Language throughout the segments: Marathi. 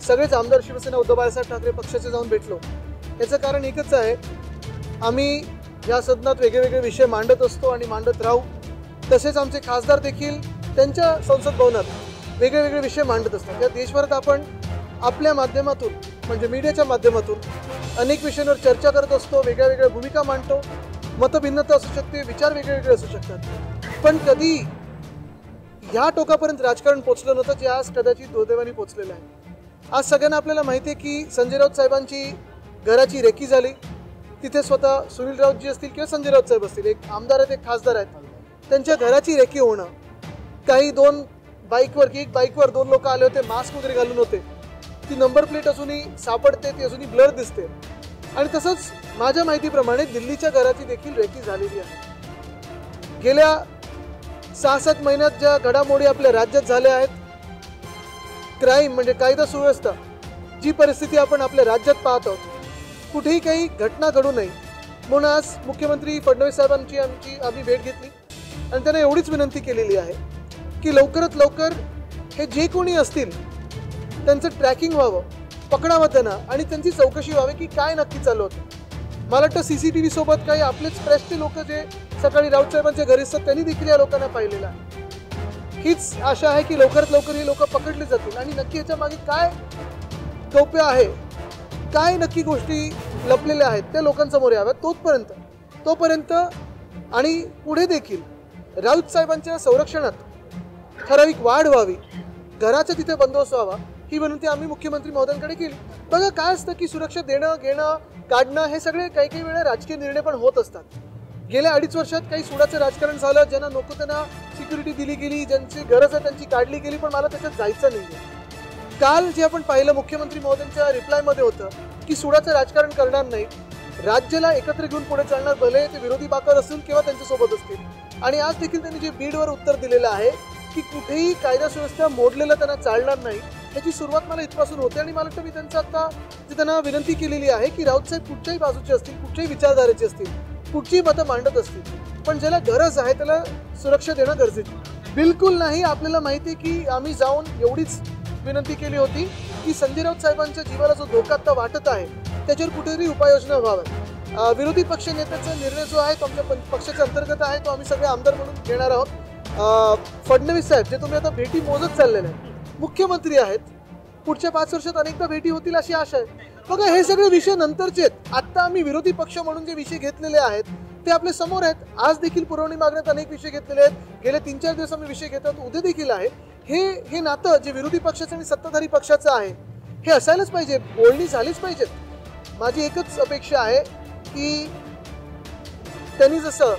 सगळेच आमदार शिवसेना उद्धव बाळासाहेब ठाकरे पक्षाचे जाऊन भेटलो, याचं कारण एकच आहे, आम्ही या सदनात वेगवेगळे विषय मांडत असतो आणि मांडत राहू. तसेच आमचे खासदार देखील त्यांच्या संसद भवनात वेगवेगळे विषय मांडत असतात. या देशभरात आपण आपल्या माध्यमातून म्हणजे मीडियाच्या माध्यमातून अनेक विषयांवर चर्चा करत असतो, वेगळ्या वेगळ्या भूमिका मांडतो, मतभिन्नता असू शकते, विचार वेगवेगळे असू शकतात. पण कधी ह्या टोकापर्यंत राजकारण पोचलं नव्हतं जे आज कदाचित दुर्दैवाने पोचलेलं आहे. आज सगळ्यांना आपल्याला माहिती आहे की संजय राऊत साहेबांची घराची रेकी झाली. तिथे स्वतः सुनील राऊतजी असतील किंवा संजय राऊत साहेब असतील, एक आमदार आहेत, एक खासदार आहेत, त्यांच्या घराची रेकी होणं. काही दोन बाईकवर की एक बाईकवर दोन लोक आले होते, मास्क वगैरे घालून होते. ती नंबर प्लेट अजूनही सापडते, ती अजूनही ब्लर दिसते. आणि तसंच माझ्या माहितीप्रमाणे दिल्लीच्या घराची देखील रेकी झालेली आहे. गेल्या 6-7 महिन्यात ज्या घडामोडी आपल्या राज्यात झाल्या आहेत, क्राईम म्हणजे कायदा सुव्यवस्था, जी परिस्थिती आपण आपल्या राज्यात पाहत आहोत, कुठेही काही घटना घडू नये म्हणून आज मुख्यमंत्री फडणवीस साहेबांची आम्ही भेट घेतली आणि त्यांना एवढीच विनंती केलेली आहे की लवकरात लवकर हे जे कोणी असतील त्यांचं ट्रॅकिंग व्हावं, पकडावं त्यांना आणि त्यांची चौकशी व्हावी की काय नक्की चालू होतं. मला वाटतं CCTV सोबत काही आपलेच प्रेसचे लोक जे सकाळी राऊत साहेबांच्या घरी असतात त्यांनी देखील या लोकांना पाहिलेलं आहे. हीच आशा आहे की लवकरात लवकर ही लोक पकडली जातील आणि नक्की याच्या मागे काय गौप्य आहे, काय नक्की गोष्टी लपलेल्या आहेत त्या लोकांसमोर याव्यात. तोपर्यंत आणि पुढे देखील राऊत साहेबांच्या संरक्षणात ठराविक वाढ व्हावी, घराचा तिथे बंदोबस्त व्हावा, ही विनंती आम्ही मुख्यमंत्री महोदयांकडे केली. बघा काय असतं की सुरक्षा देणं घेणं काढणं हे सगळे काही वेळा राजकीय निर्णय पण होत असतात. गेल्या 2.5 वर्षात काही सुडाचं राजकारण झालं, ज्यांना नको त्यांना सिक्युरिटी दिली गेली, ज्यांची गरज आहे त्यांची काढली गेली, पण मला त्याच्यात जायचं नाही आहे. काल जे आपण पाहिलं मुख्यमंत्री महोदयांच्या रिप्लायमध्ये होतं की सुडाचं राजकारण करणार नाही, राज्याला एकत्र घेऊन पुढे चालणार, भले ते विरोधी बाकर असतील किंवा त्यांच्यासोबत असतील. आणि आज देखील त्यांनी जे बीडवर उत्तर दिलेलं आहे की कुठेही कायदा सुव्यवस्था मोडलेलं त्यांना चालणार नाही, याची सुरुवात मला इथपासून होते. आणि मला वाटतं मी त्यांचं आता जी त्यांना विनंती केलेली आहे की राऊत साहेब कुठच्याही बाजूचे असतील, कुठच्याही विचारधारेचे असतील, कुठचीही मतं मांडत असतील, पण ज्याला गरज आहे त्याला सुरक्षा देणं गरजेचं बिलकुल नाही. आपल्याला माहिती आहे की आम्ही जाऊन एवढीच विनंती केली होती की संजय राऊत साहेबांच्या जीवाला जो धोका आता वाटत आहे त्याच्यावर कुठेतरी उपाययोजना व्हाव्या. विरोधी पक्ष नेत्याचा निर्णय जो आहे तो आमच्या पक्षाच्या अंतर्गत आहे, तो आम्ही सगळे आमदार म्हणून घेणार आहोत. फडणवीस साहेब जे तुम्ही आता भेटी मोजत चाललेले आहेत, मुख्यमंत्री आहेत, पुढच्या 5 वर्षात अनेकदा भेटी होतील अशी आशा आहे. बघा हे सगळे विषय नंतरचे आहेत. आत्ता आम्ही विरोधी पक्ष म्हणून जे विषय घेतलेले आहेत ते आपल्या समोर आहेत. आज देखील पुरवणी मागण्यात अनेक विषय घेतलेले आहेत, गेले 3-4 दिवस आम्ही विषय घेतात, उद्या देखील आहे. हे नातं जे विरोधी पक्षाचं आणि सत्ताधारी पक्षाचं आहे हे असायलाच पाहिजे, बोलणी झालीच पाहिजेत. माझी एकच अपेक्षा आहे की त्यांनी जसं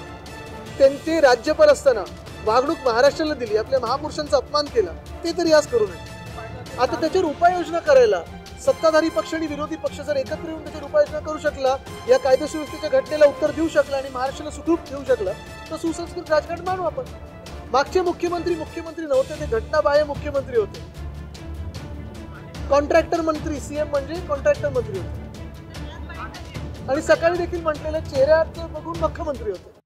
त्यांचे राज्यपाल असताना वागणूक महाराष्ट्राला दिली, आपल्या महापुरुषांचा अपमान केला, ते तरी आज करू नये. आता त्याच्यावर उपाययोजना करायला सत्ताधारी पक्ष आणि विरोधी पक्ष जर एकत्र येऊन त्याच्यावर उपाययोजना करू शकला, या कायदा सुव्यवस्थेच्या घटनेला उत्तर देऊ शकला आणि महाराष्ट्राला सुखरूप ठेवू शकला, तर सुसंस्कृत राजकारण मानू आपण. मागचे मुख्यमंत्री नव्हते, ते घटनाबाह्य मुख्यमंत्री होते. कॉन्ट्रॅक्टर मंत्री, CM म्हणजे कॉन्ट्रॅक्टर मंत्री होते आणि सकाळी देखील म्हटलेल्या चेहऱ्याचं बघून मुख्यमंत्री होते.